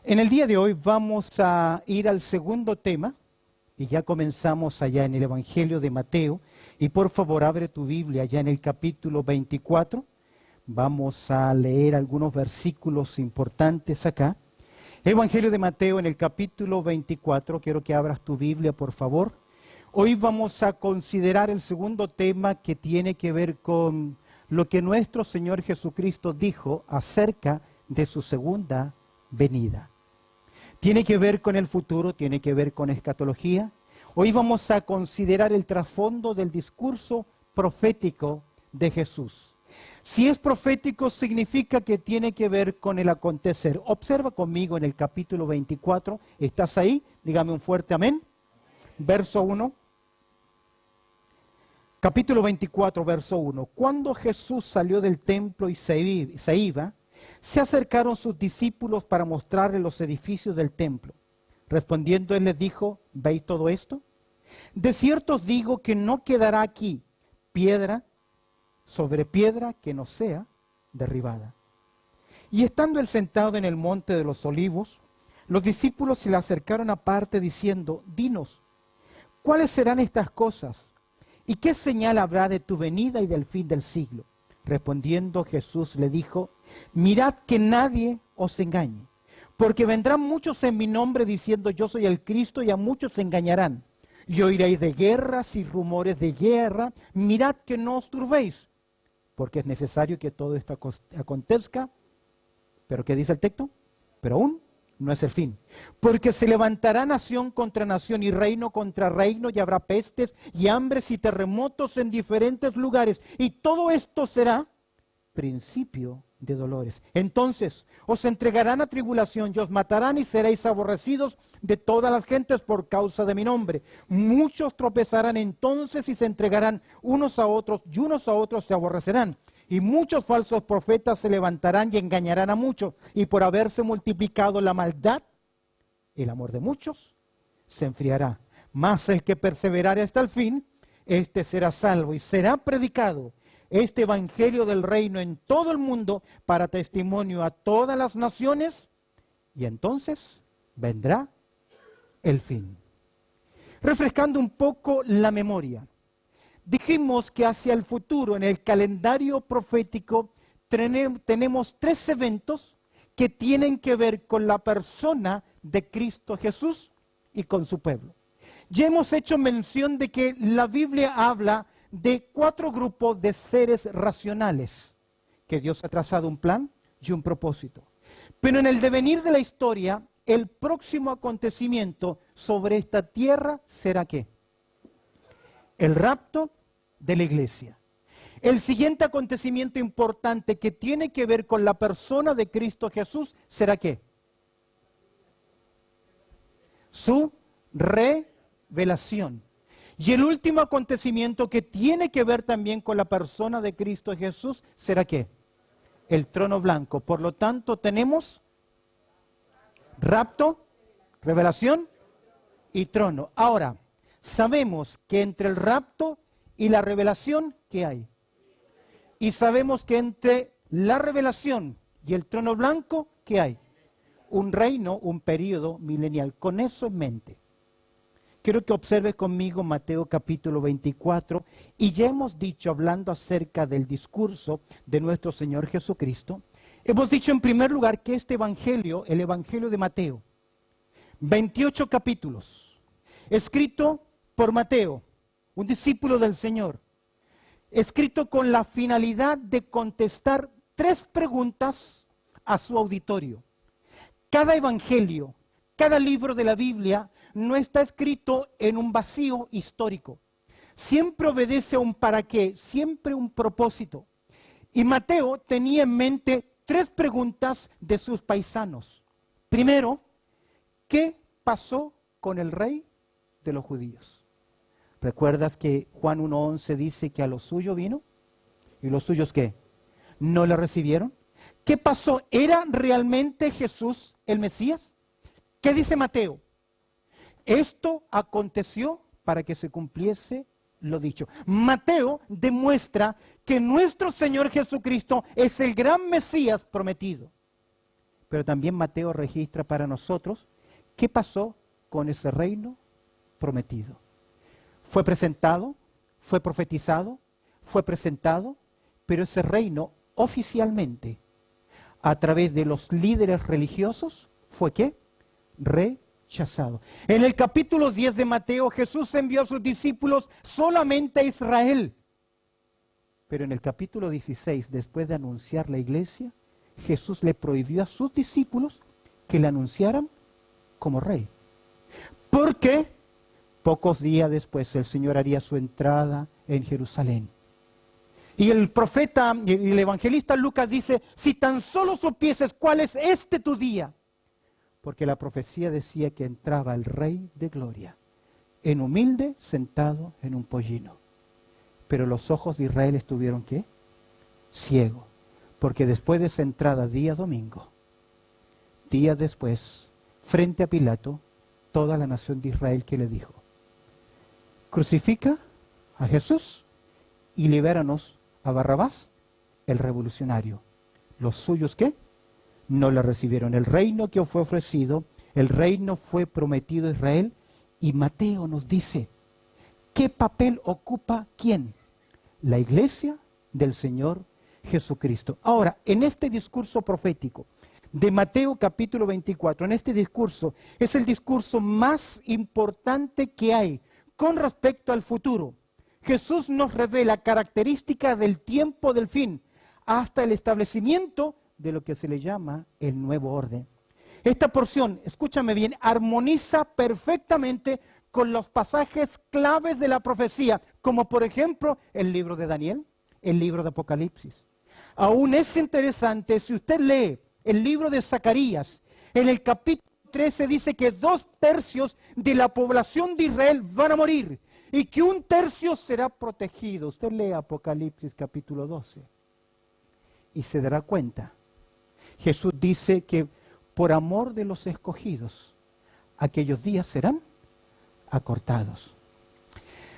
En el día de hoy vamos a ir al segundo tema y ya comenzamos allá en el Evangelio de Mateo. Y por favor abre tu Biblia allá en el capítulo 24. Vamos a leer algunos versículos importantes acá. Evangelio de Mateo en el capítulo 24. Quiero que abras tu Biblia, por favor. Hoy vamos a considerar el segundo tema que tiene que ver con lo que nuestro Señor Jesucristo dijo acerca de su segunda venida. Tiene que ver con el futuro, tiene que ver con escatología. Hoy vamos a considerar el trasfondo del discurso profético de Jesús. Si es profético, significa que tiene que ver con el acontecer. Observa conmigo en el capítulo 24. ¿Estás ahí? Dígame un fuerte amén. Verso 1. Capítulo 24, verso 1. Cuando Jesús salió del templo y se iba, se acercaron sus discípulos para mostrarle los edificios del templo. Respondiendo él les dijo: ¿veis todo esto? De cierto os digo que no quedará aquí piedra sobre piedra que no sea derribada. Y estando él sentado en el monte de los olivos, los discípulos se le acercaron aparte diciendo: dinos, ¿cuáles serán estas cosas? ¿Y qué señal habrá de tu venida y del fin del siglo? Respondiendo Jesús le dijo: mirad que nadie os engañe, porque vendrán muchos en mi nombre diciendo yo soy el Cristo, y a muchos se engañarán. Y oiréis de guerras y rumores de guerra. Mirad que no os turbéis, porque es necesario que todo esto acontezca. ¿Pero qué dice el texto? Pero aún no es el fin. Porque se levantará nación contra nación y reino contra reino, y habrá pestes y hambres y terremotos en diferentes lugares. Y todo esto será principio de dolores. Entonces os entregarán a tribulación y os matarán y seréis aborrecidos de todas las gentes por causa de mi nombre. Muchos tropezarán entonces y se entregarán unos a otros, y unos a otros se aborrecerán. Y muchos falsos profetas se levantarán y engañarán a muchos. Y por haberse multiplicado la maldad, el amor de muchos se enfriará. Mas el que perseverare hasta el fin, este será salvo. Y será predicado este evangelio del reino en todo el mundo para testimonio a todas las naciones. Y entonces vendrá el fin. Refrescando un poco la memoria. Dijimos que hacia el futuro, en el calendario profético, tenemos tres eventos que tienen que ver con la persona de Cristo Jesús y con su pueblo. Ya hemos hecho mención de que la Biblia habla de cuatro grupos de seres racionales, que Dios ha trazado un plan y un propósito. Pero en el devenir de la historia, el próximo acontecimiento sobre esta tierra será ¿qué? El rapto de la iglesia. El siguiente acontecimiento importante que tiene que ver con la persona de Cristo Jesús será ¿qué? Su revelación. Y el último acontecimiento que tiene que ver también con la persona de Cristo Jesús será ¿qué? El trono blanco. Por lo tanto tenemos rapto, revelación y trono. Ahora, sabemos que entre el rapto y la revelación, ¿qué hay? Y sabemos que entre la revelación y el trono blanco, ¿qué hay? Un reino, un período milenial. Con eso en mente, quiero que observes conmigo Mateo capítulo 24. Y ya hemos dicho, hablando acerca del discurso de nuestro Señor Jesucristo, hemos dicho en primer lugar que este evangelio, el evangelio de Mateo, 28 capítulos, escrito por Mateo, un discípulo del Señor, escrito con la finalidad de contestar tres preguntas a su auditorio. Cada evangelio, cada libro de la Biblia no está escrito en un vacío histórico. Siempre obedece a un para qué, siempre un propósito. Y Mateo tenía en mente tres preguntas de sus paisanos. Primero, ¿qué pasó con el rey de los judíos? ¿Recuerdas que Juan 1:11 dice que a los suyos vino? ¿Y los suyos qué? ¿No le recibieron? ¿Qué pasó? ¿Era realmente Jesús el Mesías? ¿Qué dice Mateo? Esto aconteció para que se cumpliese lo dicho. Mateo demuestra que nuestro Señor Jesucristo es el gran Mesías prometido. pero también Mateo registra para nosotros qué pasó con ese reino prometido. Fue presentado, fue profetizado, fue presentado, pero ese reino oficialmente, a través de los líderes religiosos, ¿fue qué? Rechazado. En el capítulo 10 de Mateo, Jesús envió a sus discípulos solamente a Israel. Pero en el capítulo 16, después de anunciar la iglesia, Jesús le prohibió a sus discípulos que le anunciaran como rey. Porque pocos días después el Señor haría su entrada en Jerusalén. Y el profeta y el evangelista Lucas dice, si tan solo supieses cuál es este tu día. Porque la profecía decía que entraba el Rey de Gloria, en humilde, sentado en un pollino. Pero los ojos de Israel estuvieron, ¿qué? Ciegos. Porque después de esa entrada, día domingo, días después, frente a Pilato, toda la nación de Israel que le dijo, crucifica a Jesús y libéranos a Barrabás, el revolucionario. Los suyos, ¿qué? No le recibieron. El reino que fue ofrecido, el reino fue prometido a Israel, y Mateo nos dice, ¿qué papel ocupa quién? La iglesia del Señor Jesucristo. Ahora, en este discurso profético de Mateo capítulo 24, en este discurso, es el discurso más importante que hay con respecto al futuro. Jesús nos revela características del tiempo del fin, hasta el establecimiento de lo que se le llama el nuevo orden. Esta porción, escúchame bien, armoniza perfectamente con los pasajes claves de la profecía, como por ejemplo el libro de Daniel, el libro de Apocalipsis. Aún es interesante, si usted lee el libro de Zacarías, en el capítulo 13 dice que 2/3 de la población de Israel van a morir y que 1/3 será protegido. Usted lee Apocalipsis capítulo 12 y se dará cuenta. Jesús dice que por amor de los escogidos, aquellos días serán acortados.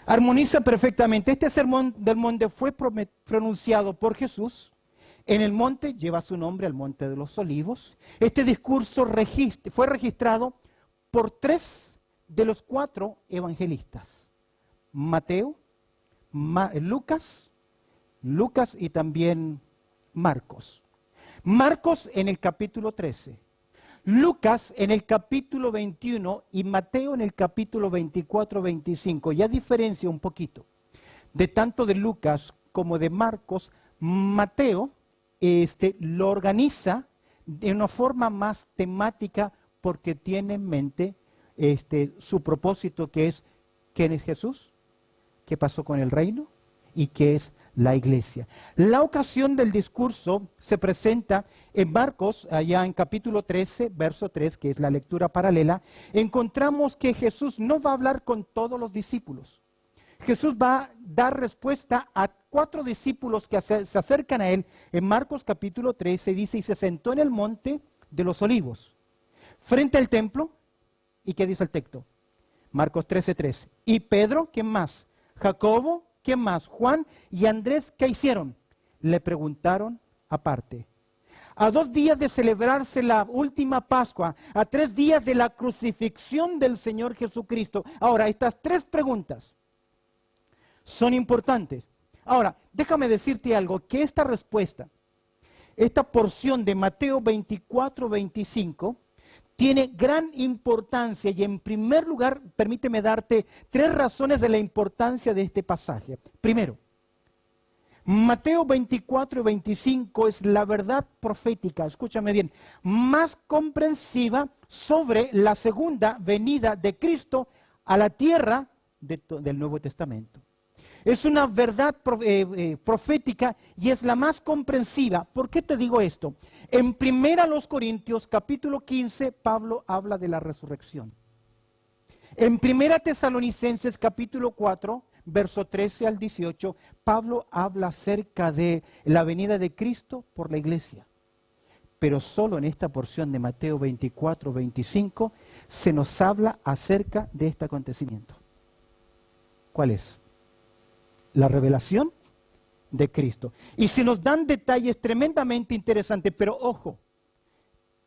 Armoniza perfectamente. Este sermón del monte fue pronunciado por Jesús. En el monte lleva su nombre, al monte de los olivos. Este discurso fue registrado por 3 de los 4 evangelistas. Mateo, Lucas y también Marcos. Marcos en el capítulo 13. Lucas en el capítulo 21 y Mateo en el capítulo 24-25. Ya diferencia un poquito. De tanto de Lucas como de Marcos, Mateo lo organiza de una forma más temática porque tiene en mente su propósito, que es ¿quién es Jesús? ¿Qué pasó con el reino? ¿Y qué es la iglesia? La ocasión del discurso se presenta en Marcos, allá en capítulo 13, verso 3, que es la lectura paralela. Encontramos que Jesús no va a hablar con todos los discípulos. Jesús va a dar respuesta a 4 discípulos que se acercan a él. En Marcos capítulo 13 dice, y se sentó en el monte de los olivos, frente al templo. ¿Y qué dice el texto? Marcos 13:3. Y Pedro, ¿quién más? Jacobo, ¿quién más? Juan y Andrés, ¿qué hicieron? Le preguntaron aparte. A 2 días de celebrarse la última Pascua, a 3 días de la crucifixión del Señor Jesucristo. Ahora, estas 3 preguntas son importantes. Ahora, déjame decirte algo, que esta respuesta, esta porción de Mateo 24-25, tiene gran importancia y en primer lugar, permíteme darte 3 razones de la importancia de este pasaje. Primero, Mateo 24 y 25 es la verdad profética, escúchame bien, más comprensiva sobre la segunda venida de Cristo a la tierra del Nuevo Testamento. Es una verdad profética y es la más comprensiva. ¿Por qué te digo esto? En 1 Corintios capítulo 15, Pablo habla de la resurrección. En 1 Tesalonicenses capítulo 4, verso 13 al 18, Pablo habla acerca de la venida de Cristo por la iglesia. Pero solo en esta porción de Mateo 24, 25 se nos habla acerca de este acontecimiento. ¿Cuál es? La revelación de Cristo. Y se nos dan detalles tremendamente interesantes, pero ojo,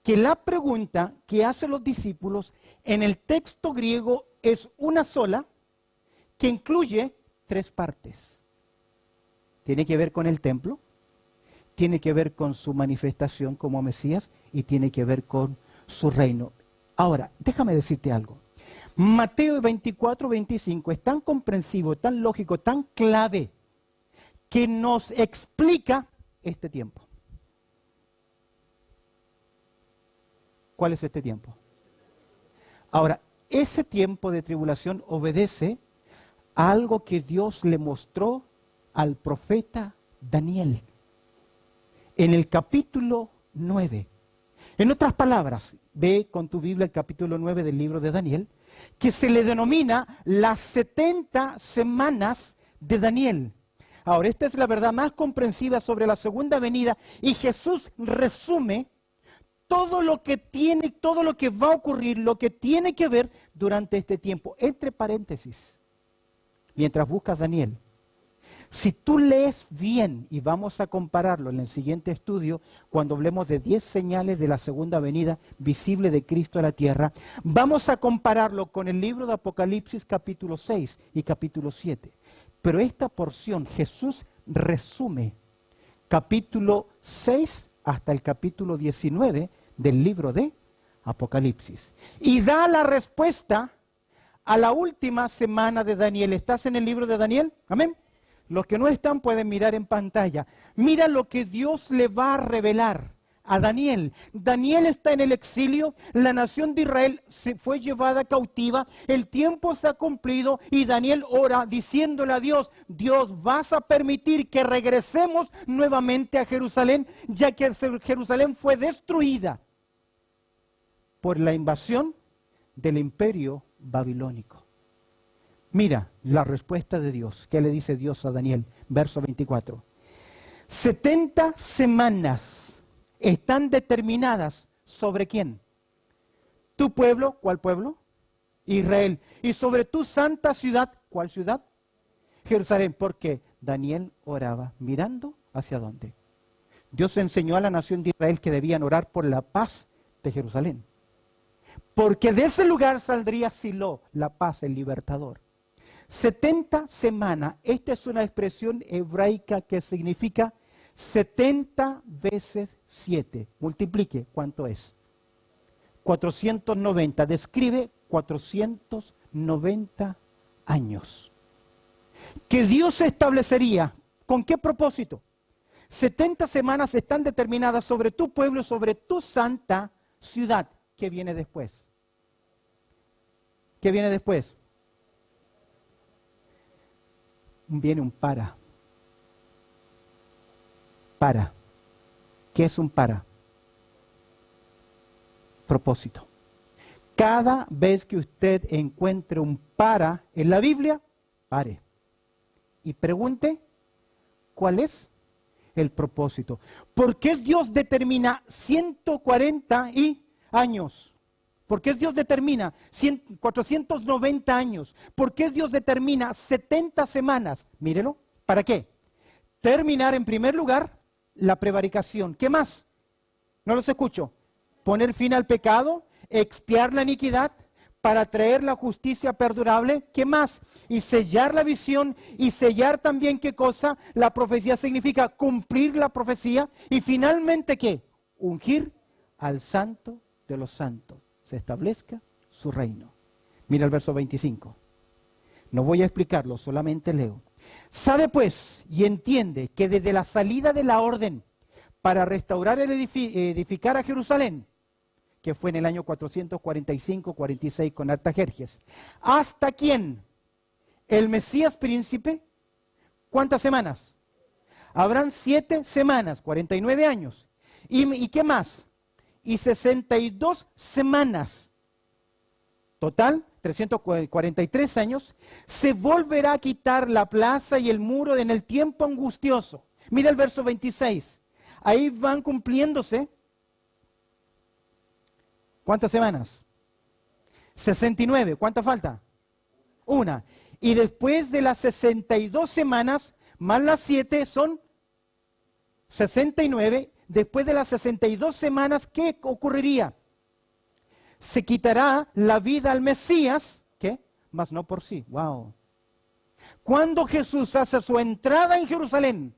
que la pregunta que hacen los discípulos en el texto griego es una sola, que incluye tres partes. Tiene que ver con el templo, tiene que ver con su manifestación como Mesías y tiene que ver con su reino. Ahora, déjame decirte algo. Mateo 24, 25 es tan comprensivo, tan lógico, tan clave, que nos explica este tiempo. ¿Cuál es este tiempo? Ahora, ese tiempo de tribulación obedece a algo que Dios le mostró al profeta Daniel en el capítulo 9. En otras palabras, ve con tu Biblia el capítulo 9 del libro de Daniel, que se le denomina las 70 semanas de Daniel. Ahora, esta es la verdad más comprensiva sobre la segunda venida y Jesús resume todo lo que tiene, todo lo que va a ocurrir, lo que tiene que ver durante este tiempo. Entre paréntesis, mientras buscas Daniel, si tú lees bien, y vamos a compararlo en el siguiente estudio, cuando hablemos de 10 señales de la segunda venida visible de Cristo a la tierra, vamos a compararlo con el libro de Apocalipsis capítulo 6 y capítulo 7. Pero esta porción Jesús resume capítulo 6 hasta el capítulo 19 del libro de Apocalipsis. Y da la respuesta a la última semana de Daniel. ¿Estás en el libro de Daniel? Amén. Los que no están pueden mirar en pantalla. Mira lo que Dios le va a revelar a Daniel. Daniel está en el exilio, la nación de Israel se fue llevada cautiva, el tiempo se ha cumplido y Daniel ora diciéndole a Dios, Dios, vas a permitir que regresemos nuevamente a Jerusalén, ya que Jerusalén fue destruida por la invasión del imperio babilónico. Mira la respuesta de Dios. ¿Qué le dice Dios a Daniel? Verso 24. 70 semanas están determinadas sobre quién. Tu pueblo, ¿cuál pueblo? Israel. Y sobre tu santa ciudad, ¿cuál ciudad? Jerusalén. Porque Daniel oraba mirando hacia dónde. Dios enseñó a la nación de Israel que debían orar por la paz de Jerusalén. Porque de ese lugar saldría Silo, la paz, el libertador. 70 semanas, esta es una expresión hebraica que significa 70 veces 7. Multiplique, ¿cuánto es? 490, describe 490 años. Que Dios establecería, ¿con qué propósito? 70 semanas están determinadas sobre tu pueblo, sobre tu santa ciudad. ¿Qué viene después? ¿Qué viene después? Viene un para. Para. ¿Qué es un para? Propósito. Cada vez que usted encuentre un para en la Biblia, pare. Y pregunte, ¿cuál es el propósito? ¿Por qué Dios determina 140 años? ¿Por qué Dios determina 490 años? ¿Por qué Dios determina 70 semanas? Mírelo. ¿Para qué? Terminar en primer lugar la prevaricación. ¿Qué más? No los escucho. Poner fin al pecado, expiar la iniquidad, para traer la justicia perdurable. ¿Qué más? Y sellar la visión y sellar también, ¿qué cosa? La profecía significa cumplir la profecía. Y finalmente, ¿qué? Ungir al santo de los santos. Se establezca su reino. Mira el verso 25. No voy a explicarlo, solamente leo. Sabe pues y entiende que desde la salida de la orden para restaurar y edificar a Jerusalén, que fue en el año 445-46 con Artajerjes, ¿hasta quién? El Mesías príncipe. ¿Cuántas semanas? Habrán 7 semanas, 49 años. ¿Y qué más? Y 62 semanas, total, 343 años, se volverá a quitar la plaza y el muro en el tiempo angustioso. Mira el verso 26, ahí van cumpliéndose, ¿cuántas semanas? 69, ¿cuánta falta? Una. Y después de las 62 semanas, más las 7 son 69, después de las 62 semanas, ¿qué ocurriría? Se quitará la vida al Mesías, ¿qué? Mas no por sí. Wow. Cuando Jesús hace su entrada en Jerusalén,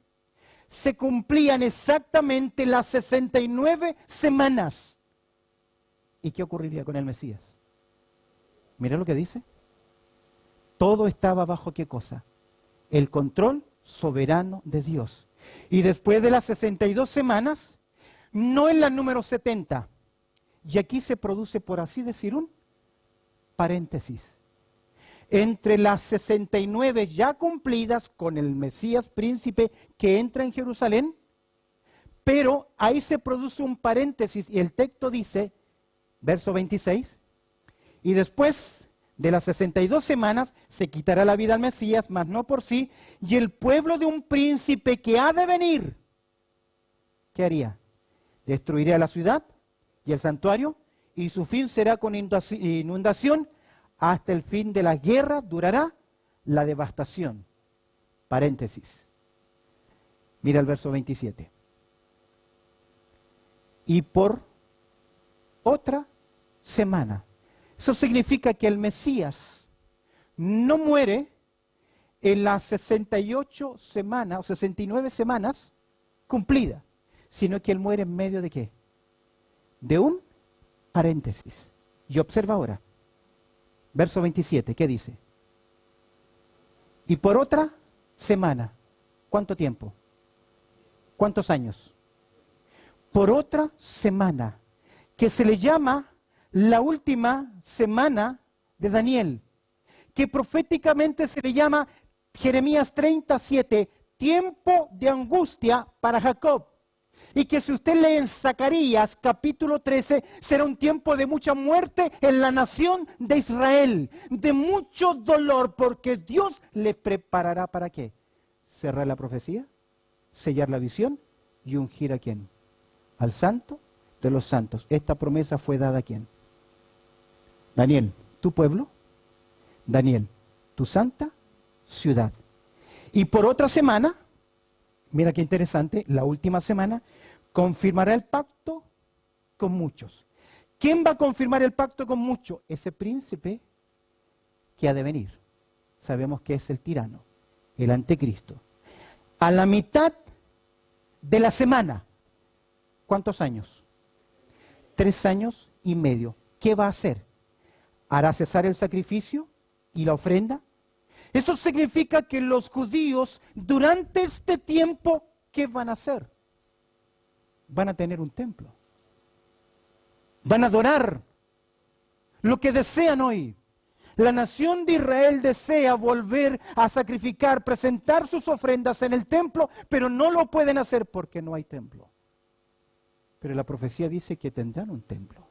se cumplían exactamente las 69 semanas. ¿Y qué ocurriría con el Mesías? Mira lo que dice. Todo estaba bajo ¿qué cosa? El control soberano de Dios. Y después de las 62 semanas, no en la número 70. Y aquí se produce, por así decir, un paréntesis. Entre las 69 ya cumplidas con el Mesías príncipe que entra en Jerusalén, pero ahí se produce un paréntesis y el texto dice, verso 26, y después de las 62 semanas se quitará la vida al Mesías, mas no por sí, y el pueblo de un príncipe que ha de venir, ¿qué haría? Destruiría la ciudad y el santuario, y su fin será con inundación. Hasta el fin de la guerra durará la devastación. Paréntesis. Mira el verso 27. Y por otra semana. Eso significa que el Mesías no muere en las 68 semanas o 69 semanas cumplidas, sino que él muere en medio de ¿qué? De un paréntesis. Y observa ahora. Verso 27, ¿qué dice? Y por otra semana. ¿Cuánto tiempo? ¿Cuántos años? Por otra semana, que se le llama la última semana de Daniel, que proféticamente se le llama Jeremías 37, tiempo de angustia para Jacob. Y que si usted lee en Zacarías capítulo 13, será un tiempo de mucha muerte en la nación de Israel, de mucho dolor, porque Dios le preparará ¿para qué? Cerrar la profecía, sellar la visión y ungir ¿a quién? Al santo de los santos. Esta promesa fue dada ¿a quién? Daniel, tu pueblo. Daniel, tu santa ciudad. Y por otra semana, mira qué interesante, la última semana, confirmará el pacto con muchos. ¿Quién va a confirmar el pacto con muchos? Ese príncipe que ha de venir. Sabemos que es el tirano, el anticristo. A la mitad de la semana, ¿cuántos años? 3 años y medio. ¿Qué va a hacer? ¿Hará cesar el sacrificio y la ofrenda? Eso significa que los judíos durante este tiempo, ¿qué van a hacer? Van a tener un templo. Van a adorar lo que desean hoy. La nación de Israel desea volver a sacrificar, presentar sus ofrendas en el templo, pero no lo pueden hacer porque no hay templo. Pero la profecía dice que tendrán un templo.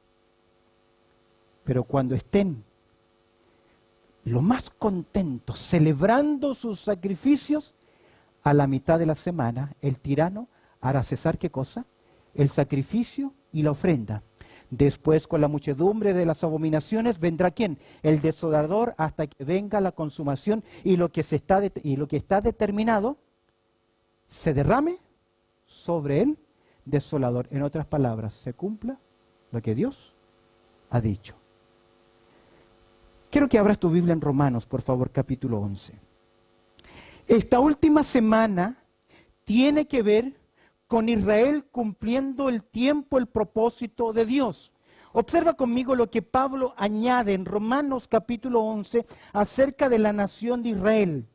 Pero cuando estén lo más contentos, celebrando sus sacrificios, a la mitad de la semana, el tirano hará cesar ¿qué cosa? El sacrificio y la ofrenda. Después, con la muchedumbre de las abominaciones, vendrá ¿quién? El desolador, hasta que venga la consumación y lo que está determinado se derrame sobre el desolador. En otras palabras, se cumpla lo que Dios ha dicho. Quiero que abras tu Biblia en Romanos, por favor, capítulo 11. Esta última semana tiene que ver con Israel cumpliendo el tiempo, el propósito de Dios. Observa conmigo lo que Pablo añade en Romanos capítulo 11 acerca de la nación de Israel.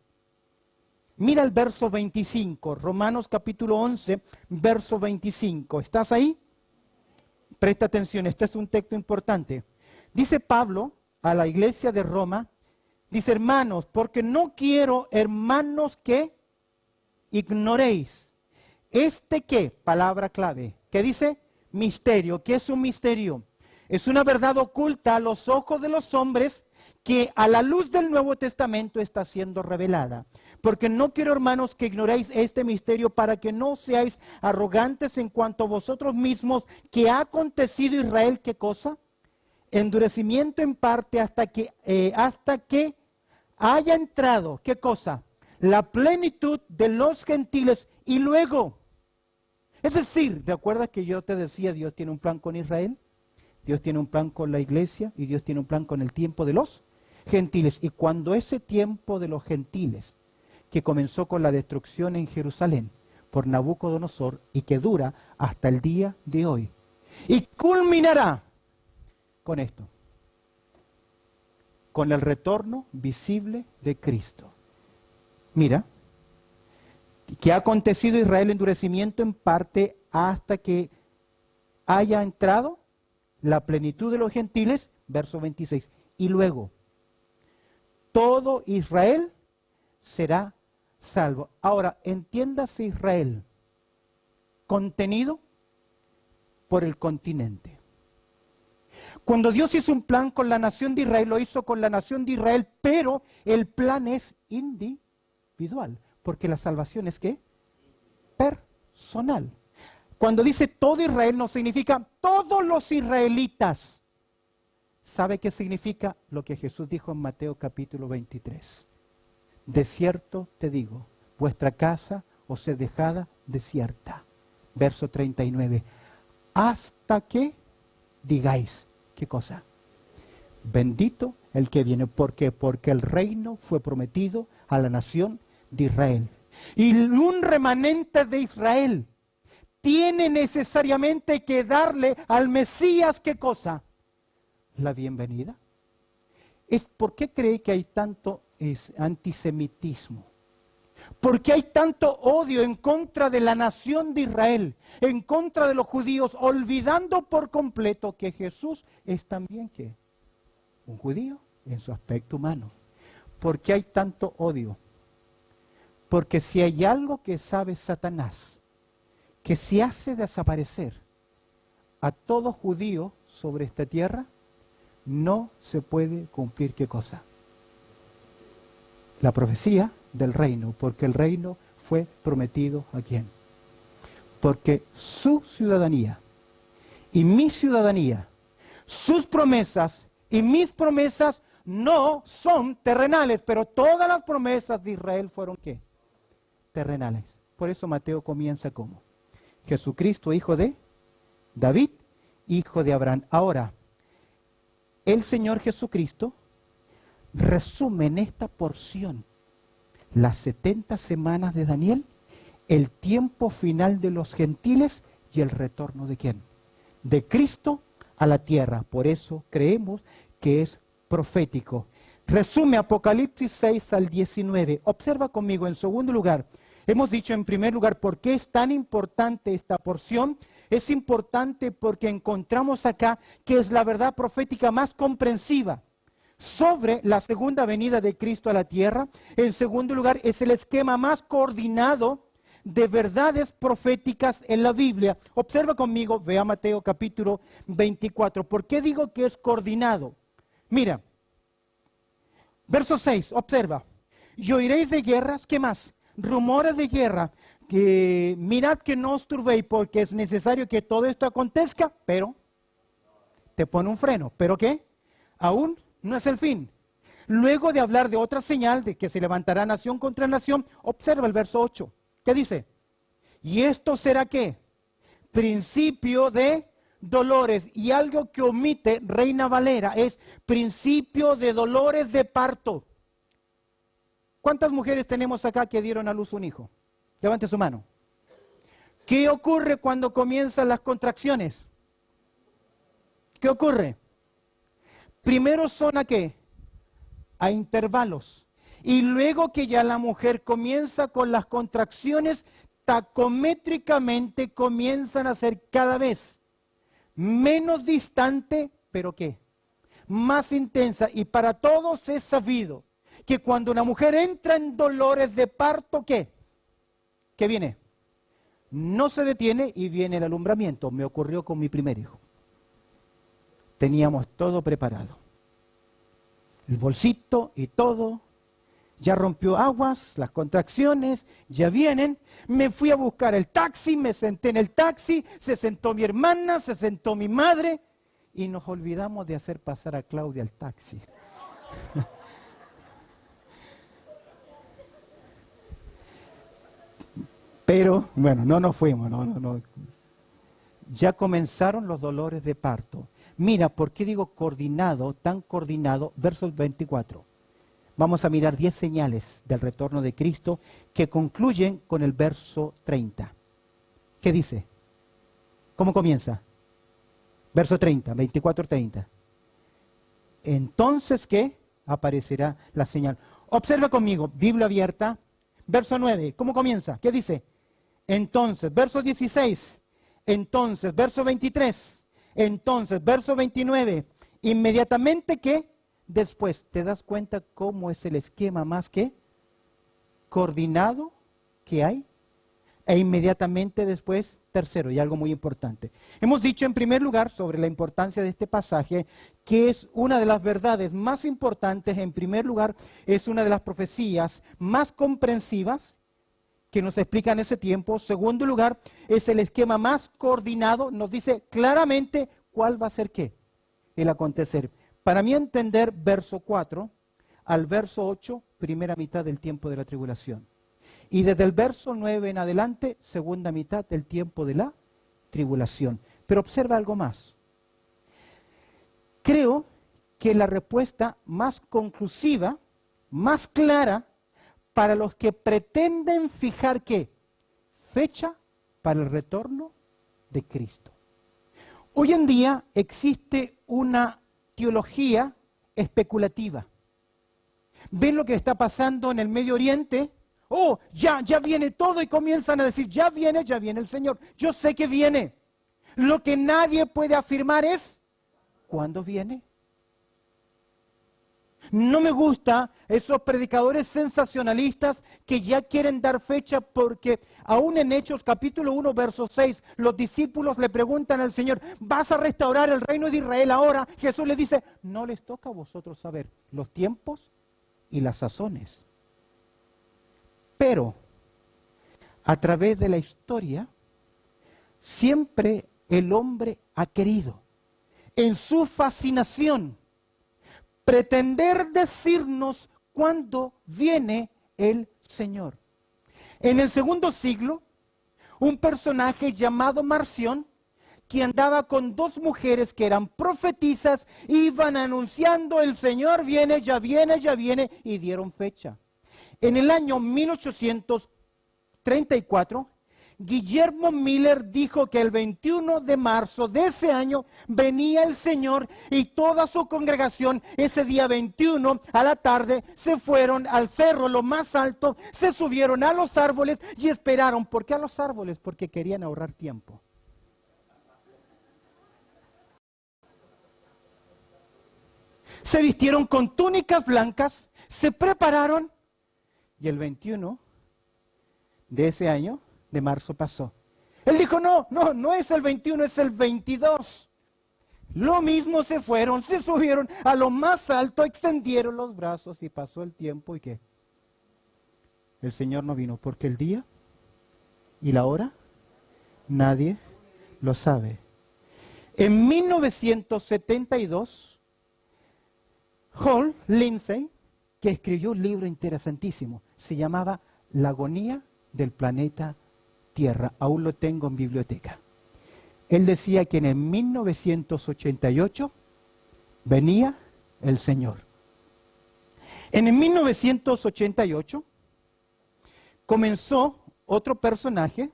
Mira el verso 25, Romanos capítulo 11, verso 25. ¿Estás ahí? Presta atención, este es un texto importante. Dice Pablo a la iglesia de Roma, dice, hermanos, porque no quiero, hermanos, que ignoréis. ¿Qué? Palabra clave. ¿Qué dice? Misterio. ¿Qué es un misterio? Es una verdad oculta a los ojos de los hombres que a la luz del Nuevo Testamento está siendo revelada. Porque no quiero, hermanos, que ignoréis este misterio para que no seáis arrogantes en cuanto a vosotros mismos, que ha acontecido Israel, ¿qué cosa? Endurecimiento en parte hasta que haya entrado, ¿qué cosa? La plenitud de los gentiles y luego Es decir, ¿recuerdas que yo te decía, Dios tiene un plan con Israel? Dios tiene un plan con la iglesia y Dios tiene un plan con el tiempo de los gentiles. Y cuando ese tiempo de los gentiles, que comenzó con la destrucción en Jerusalén por Nabucodonosor y que dura hasta el día de hoy, y culminará con esto, con el retorno visible de Cristo. Mira, que ha acontecido Israel endurecimiento en parte hasta que haya entrado la plenitud de los gentiles, verso 26. Y luego, todo Israel será salvo. Ahora, entiéndase Israel, contenido por el continente. Cuando Dios hizo un plan con la nación de Israel, lo hizo con la nación de Israel, pero el plan es individual, porque la salvación es ¿qué? Personal. Cuando dice todo Israel no significa todos los israelitas. ¿Sabe qué significa? Lo que Jesús dijo en Mateo capítulo 23. De cierto te digo, vuestra casa os es dejada desierta. Verso 39. Hasta que digáis, ¿qué cosa? Bendito el que viene. ¿Por qué? Porque el reino fue prometido a la nación de Israel. Y un remanente de Israel tiene necesariamente que darle al Mesías, ¿qué cosa? La bienvenida. ¿Por qué cree que hay tanto antisemitismo? ¿Por qué hay tanto odio en contra de la nación de Israel, en contra de los judíos, olvidando por completo que Jesús es también ¿qué? Un judío en su aspecto humano? ¿Por qué hay tanto odio? Porque si hay algo que sabe Satanás, que si hace desaparecer a todo judío sobre esta tierra, no se puede cumplir ¿qué cosa? La profecía del reino, porque el reino fue prometido ¿a quién? Porque su ciudadanía y mi ciudadanía, sus promesas y mis promesas no son terrenales, pero todas las promesas de Israel fueron ¿qué? Terrenales. Por eso Mateo comienza como Jesucristo, hijo de David, hijo de Abraham. Ahora, el Señor Jesucristo resume en esta porción las 70 semanas de Daniel, el tiempo final de los gentiles y el retorno de ¿quién? De Cristo a la tierra. Por eso creemos que es profético. Resume Apocalipsis 6 al 19. Observa conmigo en segundo lugar. Hemos dicho en primer lugar por qué es tan importante esta porción. Es importante porque encontramos acá que es la verdad profética más comprensiva sobre la segunda venida de Cristo a la tierra. En segundo lugar, es el esquema más coordinado de verdades proféticas en la Biblia. Observa conmigo, vea Mateo capítulo 24. ¿Por qué digo que es coordinado? Mira, verso 6, observa. Y oiréis de guerras, ¿qué más? Rumores de guerra. Que mirad que no os turbéis, porque es necesario que todo esto acontezca, pero te pone un freno. ¿Pero qué? Aún no es el fin. Luego de hablar de otra señal, de que se levantará nación contra nación, observa el verso 8. ¿Qué dice? Y esto será ¿qué? Principio de dolores. Y algo que omite Reina Valera es principio de dolores de parto. ¿Cuántas mujeres tenemos acá que dieron a luz un hijo? Levante su mano. ¿Qué ocurre cuando comienzan las contracciones? ¿Qué ocurre? Primero son ¿a qué? A intervalos. Y luego que ya la mujer comienza con las contracciones, tacométricamente comienzan a ser cada vez menos distante, pero ¿qué? Más intensa. Y para todos es sabido que cuando una mujer entra en dolores de parto, ¿qué? ¿Qué viene? No se detiene y viene el alumbramiento. Me ocurrió con mi primer hijo. Teníamos todo preparado. El bolsito y todo. Ya rompió aguas, las contracciones, ya vienen. Me fui a buscar el taxi, me senté en el taxi, se sentó mi hermana, se sentó mi madre y nos olvidamos de hacer pasar a Claudia al taxi. Pero, bueno, no nos fuimos, no. Ya comenzaron los dolores de parto. Mira, ¿por qué digo coordinado, tan coordinado? Versos 24. Vamos a mirar 10 señales del retorno de Cristo que concluyen con el verso 30. ¿Qué dice? ¿Cómo comienza? Verso 30, 24, 30. Entonces, ¿qué? Aparecerá la señal. Observa conmigo, Biblia abierta. Verso 9, ¿cómo comienza? ¿Qué dice? Entonces, verso 16. Entonces, verso 23. Entonces, verso 29. Inmediatamente, ¿qué? Después, ¿te das cuenta cómo es el esquema más que coordinado que hay? E inmediatamente después, tercero, y algo muy importante. Hemos dicho en primer lugar sobre la importancia de este pasaje, que es una de las verdades más importantes. En primer lugar, es una de las profecías más comprensivas que nos explican ese tiempo. Segundo lugar, es el esquema más coordinado. Nos dice claramente cuál va a ser qué, el acontecer. Para mí entender, verso 4 al verso 8, primera mitad del tiempo de la tribulación. Y desde el verso 9 en adelante, segunda mitad del tiempo de la tribulación. Pero observa algo más. Creo que la respuesta más conclusiva, más clara, para los que pretenden fijar ¿qué? Fecha para el retorno de Cristo. Hoy en día existe una teología especulativa. ¿Ven lo que está pasando en el Medio Oriente? Oh, ya viene todo, y comienzan a decir, ya viene el Señor. Yo sé que viene. Lo que nadie puede afirmar es, ¿cuándo viene? No me gusta esos predicadores sensacionalistas que ya quieren dar fecha, porque aún en Hechos capítulo 1, verso 6, los discípulos le preguntan al Señor, ¿vas a restaurar el reino de Israel ahora? Jesús les dice, no les toca a vosotros saber los tiempos y las sazones. Pero a través de la historia, siempre el hombre ha querido, en su fascinación, pretender decirnos cuándo viene el Señor. En el segundo siglo, un personaje llamado Marción, que andaba con dos mujeres que eran profetisas, iban anunciando, el Señor viene, ya viene, y dieron fecha. En el año 1834, Guillermo Miller dijo que el 21 de marzo de ese año venía el Señor, y toda su congregación ese día 21 a la tarde se fueron al cerro, lo más alto, se subieron a los árboles y esperaron. ¿Por qué a los árboles? Porque querían ahorrar tiempo. Se vistieron con túnicas blancas, se prepararon, y el 21 de ese año, de marzo, pasó. Él dijo, no es el 21, es el 22. Lo mismo, se fueron, se subieron a lo más alto, extendieron los brazos, y pasó el tiempo, ¿y qué? El Señor no vino, porque el día y la hora nadie lo sabe. En 1972, Hall Lindsey, que escribió un libro interesantísimo, se llamaba La agonía del planeta Tierra. Aún lo tengo en biblioteca. Él decía que en el 1988 venía el Señor. En el 1988 comenzó otro personaje,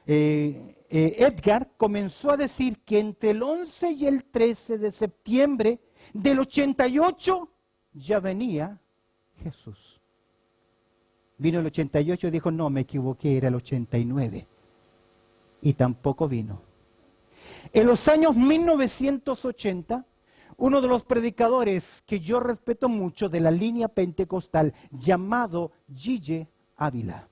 Edgar, comenzó a decir que entre el 11 y el 13 de septiembre del 88 ya venía Jesús. Vino el 88 y dijo, no, me equivoqué, era el 89. Y tampoco vino. En los años 1980, uno de los predicadores que yo respeto mucho de la línea pentecostal, llamado Gille Ávila,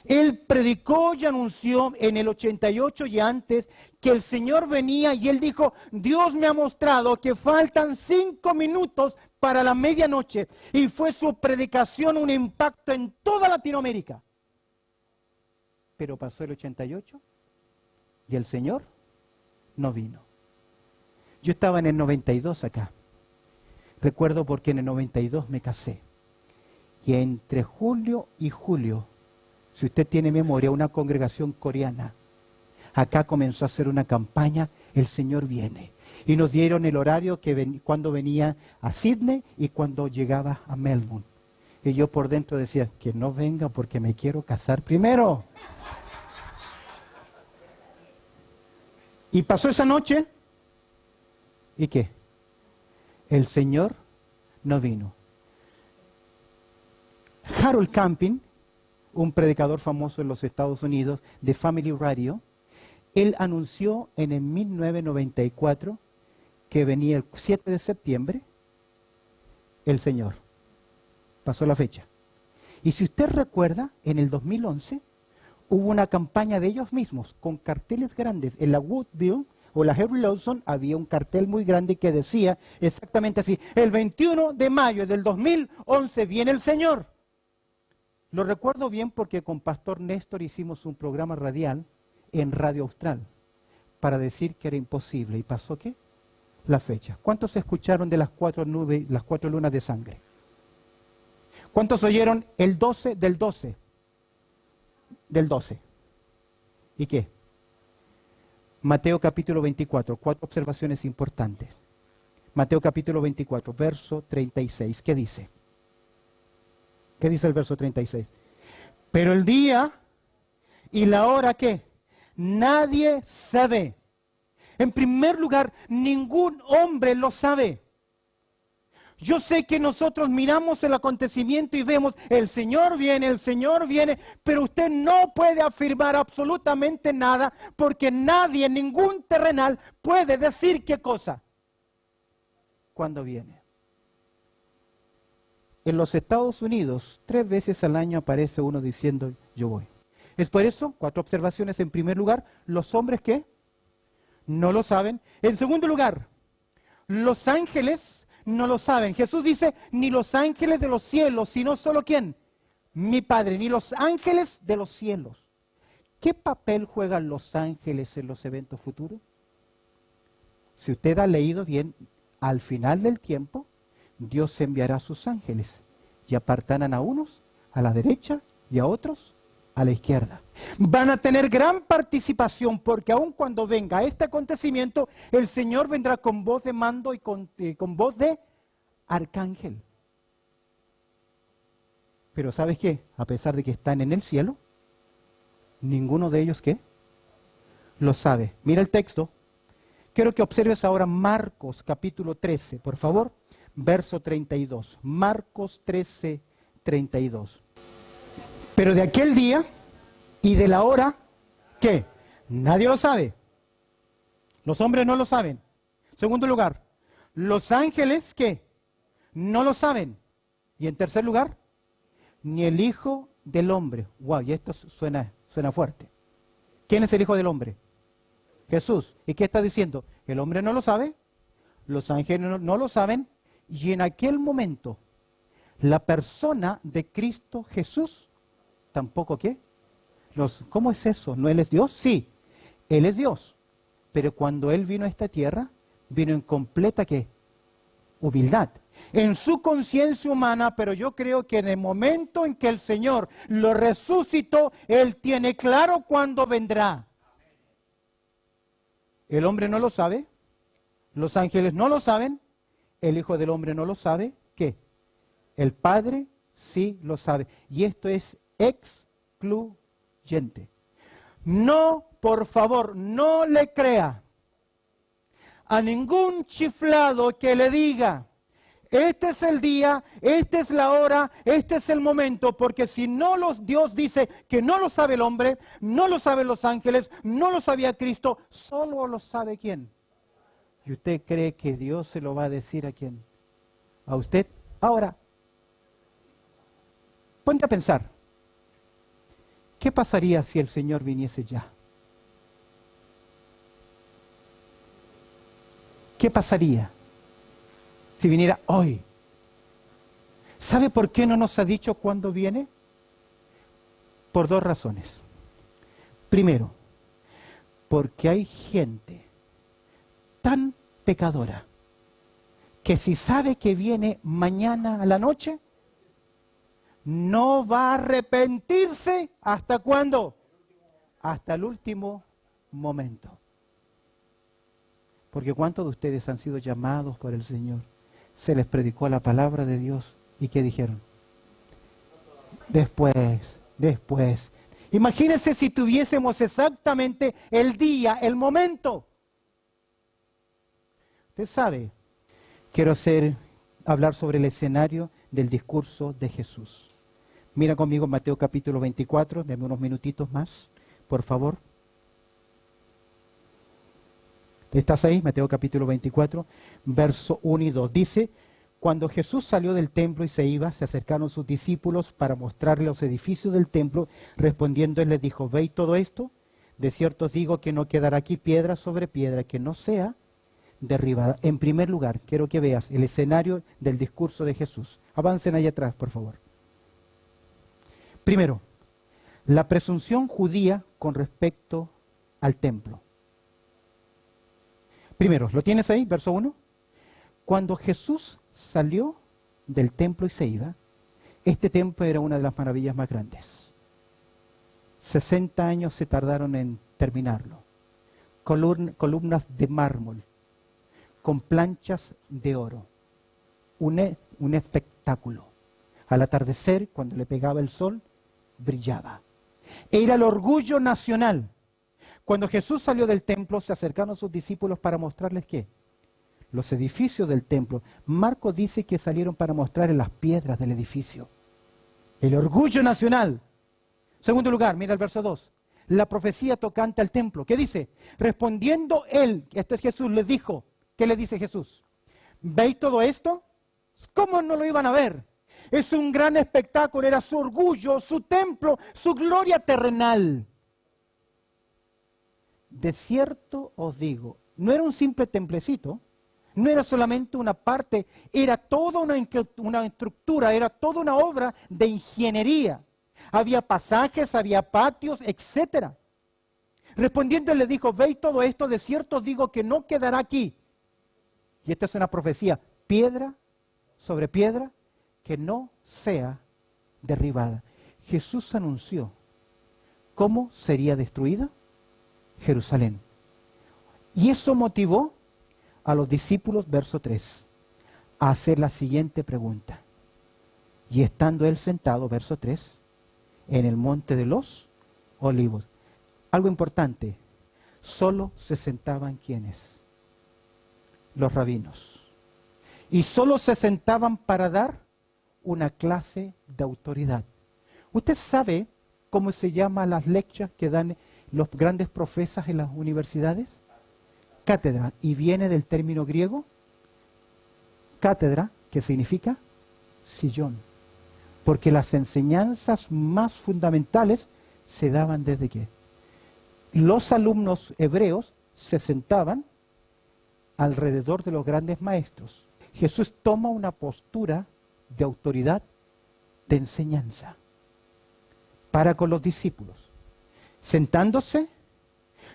él predicó y anunció en el 88 y antes que el Señor venía, y él dijo, Dios me ha mostrado que faltan 5 minutos para la medianoche, y fue su predicación un impacto en toda Latinoamérica. Pero pasó el 88 y el Señor no vino. Yo estaba en el 92 acá. Recuerdo porque en el 92 me casé. Y entre julio y julio si usted tiene memoria, una congregación coreana. Acá comenzó a hacer una campaña, el Señor viene. Y nos dieron el horario cuando venía a Sydney y cuando llegaba a Melbourne. Y yo por dentro decía, que no venga porque me quiero casar primero. Y pasó esa noche, ¿y qué? El Señor no vino. Harold Camping, un predicador famoso en los Estados Unidos de Family Radio, él anunció en el 1994 que venía el 7 de septiembre el Señor. Pasó la fecha. Y si usted recuerda, en el 2011 hubo una campaña de ellos mismos con carteles grandes. En la Woodville o la Henry Lawson había un cartel muy grande que decía exactamente así: el 21 de mayo del 2011 viene el Señor. Lo recuerdo bien porque con Pastor Néstor hicimos un programa radial en Radio Austral para decir que era imposible. ¿Y pasó qué? La fecha. ¿Cuántos escucharon de las 4 nubes, las 4 lunas de sangre? ¿Cuántos oyeron el 12 del 12? Del 12. ¿Y qué? Mateo capítulo 24, 4 observaciones importantes. Mateo capítulo 24, verso 36. ¿Qué dice? ¿Qué dice el verso 36? Pero el día y la hora, ¿qué? Nadie sabe. En primer lugar, ningún hombre lo sabe. Yo sé que nosotros miramos el acontecimiento y vemos, el Señor viene, pero usted no puede afirmar absolutamente nada porque nadie, ningún terrenal puede decir qué cosa. ¿Cuándo viene? En los Estados Unidos, 3 veces al año aparece uno diciendo, yo voy. Es por eso, 4 observaciones. En primer lugar, los hombres que no lo saben. En segundo lugar, los ángeles no lo saben. Jesús dice, ni los ángeles de los cielos, sino solo ¿quién? Mi Padre, ni los ángeles de los cielos. ¿Qué papel juegan los ángeles en los eventos futuros? Si usted ha leído bien, al final del tiempo, Dios enviará a sus ángeles y apartarán a unos a la derecha y a otros a la izquierda. Van a tener gran participación porque aun cuando venga este acontecimiento, el Señor vendrá con voz de mando y con voz de arcángel. Pero ¿sabes qué? A pesar de que están en el cielo, ninguno de ellos ¿qué? Lo sabe. Mira el texto. Quiero que observes ahora Marcos capítulo 13, por favor, verso 32. Marcos 13, 32. Pero de aquel día y de la hora, ¿qué? Nadie lo sabe. Los hombres no lo saben. Segundo lugar, los ángeles, ¿qué? No lo saben. Y en tercer lugar, ni el Hijo del Hombre. Wow, y esto suena fuerte. ¿Quién es el Hijo del Hombre? Jesús. ¿Y qué está diciendo? El hombre no lo sabe, los ángeles no lo saben, y en aquel momento, la persona de Cristo Jesús, tampoco ¿qué? ¿Cómo es eso? ¿No Él es Dios? Sí, Él es Dios. Pero cuando Él vino a esta tierra, vino en completa ¿qué? Humildad. En su conciencia humana, pero yo creo que en el momento en que el Señor lo resucitó, Él tiene claro cuándo vendrá. El hombre no lo sabe, los ángeles no lo saben, el Hijo del Hombre no lo sabe, ¿qué? El Padre sí lo sabe. Y esto es excluyente. No, por favor, no le crea a ningún chiflado que le diga, este es el día, esta es la hora, este es el momento, porque si no Dios dice que no lo sabe el hombre, no lo saben los ángeles, no lo sabía Cristo, solo lo sabe ¿quién? ¿Y usted cree que Dios se lo va a decir a quién? ¿A usted? Ahora, ponte a pensar, ¿qué pasaría si el Señor viniese ya? ¿Qué pasaría si viniera hoy? ¿Sabe por qué no nos ha dicho cuándo viene? Por 2 razones. Primero, porque hay gente tan pecadora que si sabe que viene mañana a la noche, no va a arrepentirse. ¿Hasta cuándo? Hasta el último momento. Porque ¿cuántos de ustedes han sido llamados por el Señor? Se les predicó la palabra de Dios. ¿Y qué dijeron? Después. Imagínense si tuviésemos exactamente el día, el momento. Usted sabe, quiero hablar sobre el escenario del discurso de Jesús. Mira conmigo Mateo capítulo 24, dame unos minutitos más, por favor. ¿Estás ahí? Mateo capítulo 24, verso 1 y 2. Dice, cuando Jesús salió del templo y se iba, se acercaron sus discípulos para mostrarle los edificios del templo. Respondiendo, él les dijo, ¿veis todo esto? De cierto os digo que no quedará aquí piedra sobre piedra que no sea derribada. En primer lugar, quiero que veas el escenario del discurso de Jesús. Avancen allá atrás, por favor. Primero, la presunción judía con respecto al templo. Primero, ¿lo tienes ahí? Verso 1. Cuando Jesús salió del templo y se iba, este templo era una de las maravillas más grandes. 60 años se tardaron en terminarlo. Columnas de mármol, con planchas de oro. Un espectáculo. Al atardecer, cuando le pegaba el sol, brillaba. Era el orgullo nacional. Cuando Jesús salió del templo, se acercaron a sus discípulos para mostrarles ¿qué? Los edificios del templo. Marcos dice que salieron para mostrarles las piedras del edificio. El orgullo nacional. Segundo lugar, mira el verso 2. La profecía tocante al templo. ¿Qué dice? Respondiendo él, este es Jesús, les dijo. ¿Qué le dice Jesús? ¿Veis todo esto? ¿Cómo no lo iban a ver? Es un gran espectáculo, era su orgullo, su templo, su gloria terrenal. De cierto os digo, no era un simple templecito, no era solamente una parte, era toda una estructura, era toda una obra de ingeniería. Había pasajes, había patios, etc. Respondiendo, él le dijo, veis todo esto, de cierto os digo que no quedará aquí. Y esta es una profecía, piedra sobre piedra, que no sea derribada. Jesús anunció cómo sería destruida Jerusalén. Y eso motivó a los discípulos, verso 3, a hacer la siguiente pregunta. Y estando él sentado, verso 3, en el monte de los olivos. Algo importante, solo se sentaban ¿quiénes? Los rabinos. Y solo se sentaban para dar una clase de autoridad. ¿Usted sabe cómo se llaman las lecturas que dan los grandes profesas en las universidades? Cátedra. Y viene del término griego, cátedra, que significa sillón. Porque las enseñanzas más fundamentales se daban desde que los alumnos hebreos se sentaban alrededor de los grandes maestros. Jesús toma una postura de autoridad, de enseñanza, para con los discípulos. Sentándose,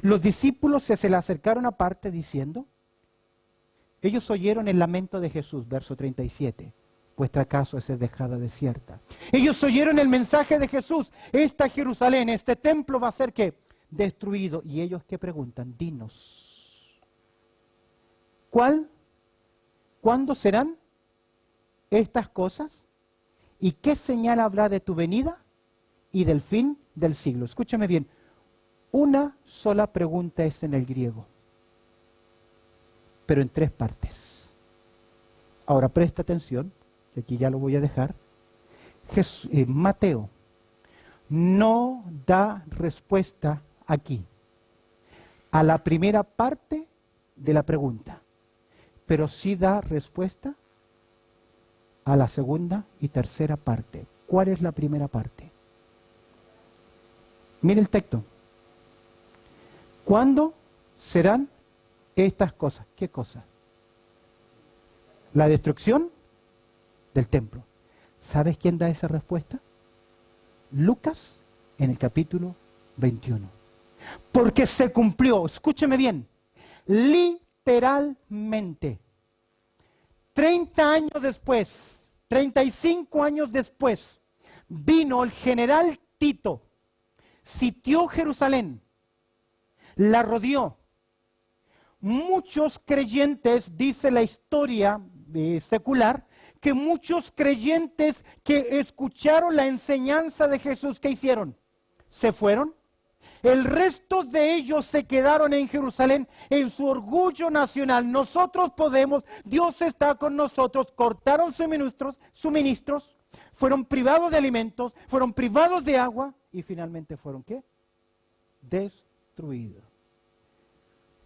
los discípulos se le acercaron aparte diciendo, ellos oyeron el lamento de Jesús, verso 37, vuestra casa es ser dejada desierta. Ellos oyeron el mensaje de Jesús, esta Jerusalén, este templo va a ser ¿qué? Destruido. Y ellos ¿qué preguntan? Dinos, ¿cuándo serán estas cosas? ¿Y qué señal habrá de tu venida y del fin del siglo? Escúchame bien, una sola pregunta es en el griego, pero en 3 partes. Ahora presta atención, que aquí ya lo voy a dejar. Mateo no da respuesta aquí a la primera parte de la pregunta, pero sí da respuesta a la segunda y tercera parte. ¿Cuál es la primera parte? Mire el texto. ¿Cuándo serán estas cosas? ¿Qué cosas? La destrucción del templo. ¿Sabes quién da esa respuesta? Lucas en el capítulo 21. Porque se cumplió, escúcheme bien, literalmente, 30 años después, 35 años después, vino el general Tito, sitió Jerusalén, la rodeó. Muchos creyentes, dice la historia secular, que muchos creyentes que escucharon la enseñanza de Jesús, ¿qué hicieron? Se fueron. El resto de ellos se quedaron en Jerusalén en su orgullo nacional. Nosotros podemos, Dios está con nosotros. Cortaron suministros, fueron privados de alimentos, fueron privados de agua y finalmente fueron ¿qué? Destruidos.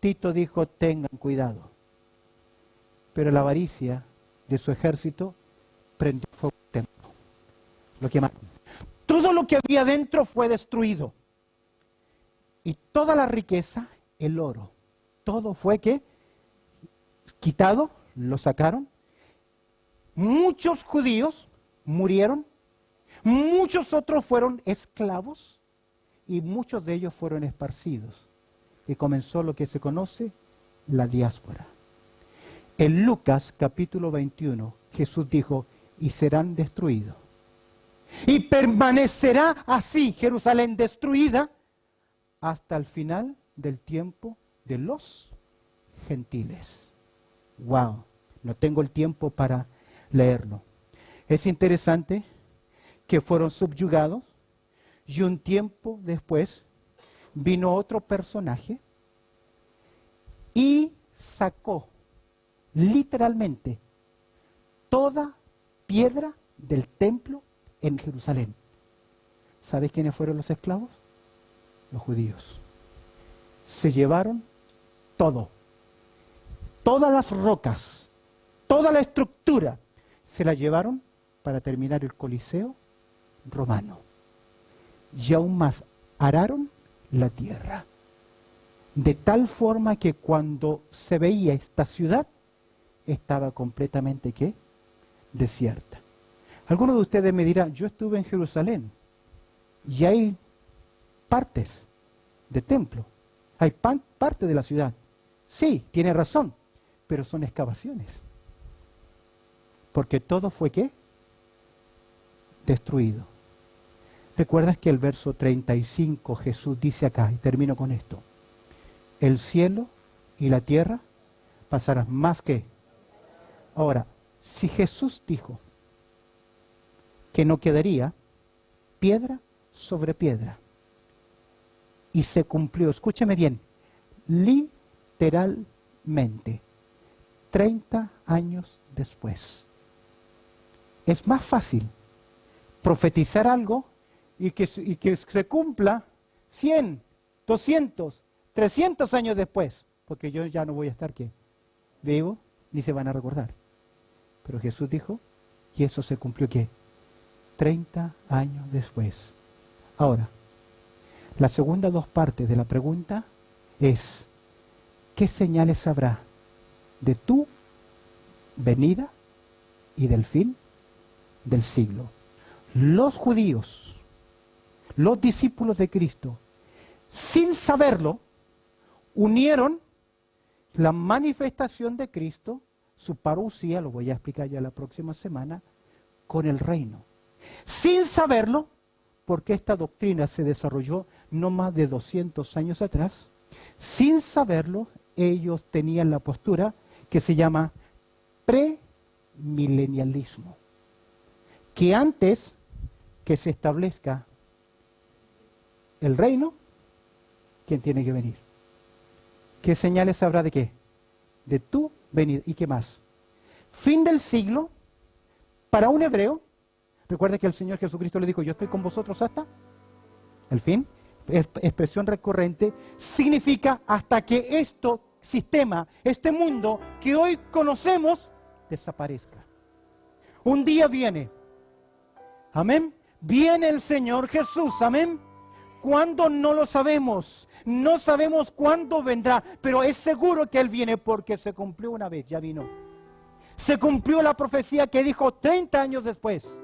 Tito dijo, tengan cuidado. Pero la avaricia de su ejército prendió fuego al templo. Lo quemaron. Todo lo que había dentro fue destruido. Y toda la riqueza, el oro, todo fue ¿qué? Quitado, lo sacaron. Muchos judíos murieron. Muchos otros fueron esclavos. Y muchos de ellos fueron esparcidos. Y comenzó lo que se conoce la diáspora. En Lucas capítulo 21, Jesús dijo, y serán destruidos. Y permanecerá así Jerusalén destruida hasta el final del tiempo de los gentiles. Wow, no tengo el tiempo para leerlo. Es interesante que fueron subyugados y un tiempo después vino otro personaje y sacó literalmente toda piedra del templo en Jerusalén. ¿Sabes quiénes fueron los esclavos? Los judíos. Se llevaron todo. Todas las rocas, toda la estructura, se la llevaron para terminar el Coliseo romano. Y aún más, araron la tierra. De tal forma que cuando se veía esta ciudad, estaba completamente, ¿qué? Desierta. Algunos de ustedes me dirán, yo estuve en Jerusalén y hay partes de templo, hay parte de la ciudad. Sí, tiene razón, pero son excavaciones. Porque todo fue ¿qué? Destruido. ¿Recuerdas que el verso 35 Jesús dice acá, y termino con esto, el cielo y la tierra pasarán más que... Ahora, si Jesús dijo que no quedaría piedra sobre piedra, y se cumplió, escúcheme bien, literalmente, 30 años después. Es más fácil profetizar algo y que se cumpla 100, 200, 300 años después, porque yo ya no voy a estar ¿qué? Vivo, ni se van a recordar. Pero Jesús dijo, y eso se cumplió ¿qué? 30 años después. Ahora, la segunda dos partes de la pregunta es, ¿qué señales habrá de tu venida y del fin del siglo? Los judíos, los discípulos de Cristo, sin saberlo, unieron la manifestación de Cristo, su parucía, lo voy a explicar ya la próxima semana, con el reino. Sin saberlo, porque esta doctrina se desarrolló no más de 200 años atrás, sin saberlo, ellos tenían la postura que se llama premilenialismo. Que antes que se establezca el reino, ¿quién tiene que venir? ¿Qué señales habrá de qué? De tu venida. ¿Y qué más? Fin del siglo, para un hebreo, recuerda que el Señor Jesucristo le dijo, yo estoy con vosotros hasta el fin. Expresión recurrente, significa hasta que sistema, este mundo que hoy conocemos, desaparezca. Un día viene, amén, viene el Señor Jesús, amén. ¿Cuándo? No lo sabemos, no sabemos cuándo vendrá, pero es seguro que Él viene porque se cumplió una vez, ya vino. Se cumplió la profecía que dijo 30 años después.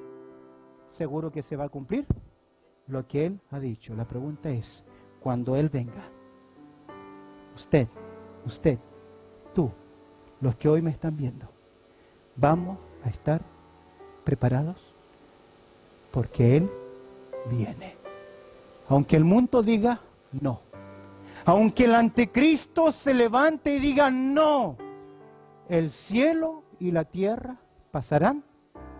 Seguro que se va a cumplir lo que Él ha dicho. La pregunta es, cuando Él venga, usted, tú, los que hoy me están viendo, ¿vamos a estar preparados? porque Él viene. Aunque el mundo diga no. Aunque el anticristo se levante y diga no. El cielo y la tierra pasarán,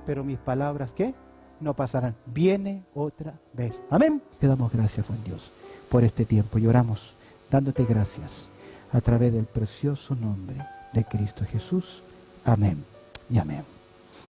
pero mis palabras, ¿qué? No pasarán. Viene otra vez. Amén. Te damos gracias, Juan Dios, por este tiempo. Y oramos dándote gracias a través del precioso nombre de Cristo Jesús. Amén y amén.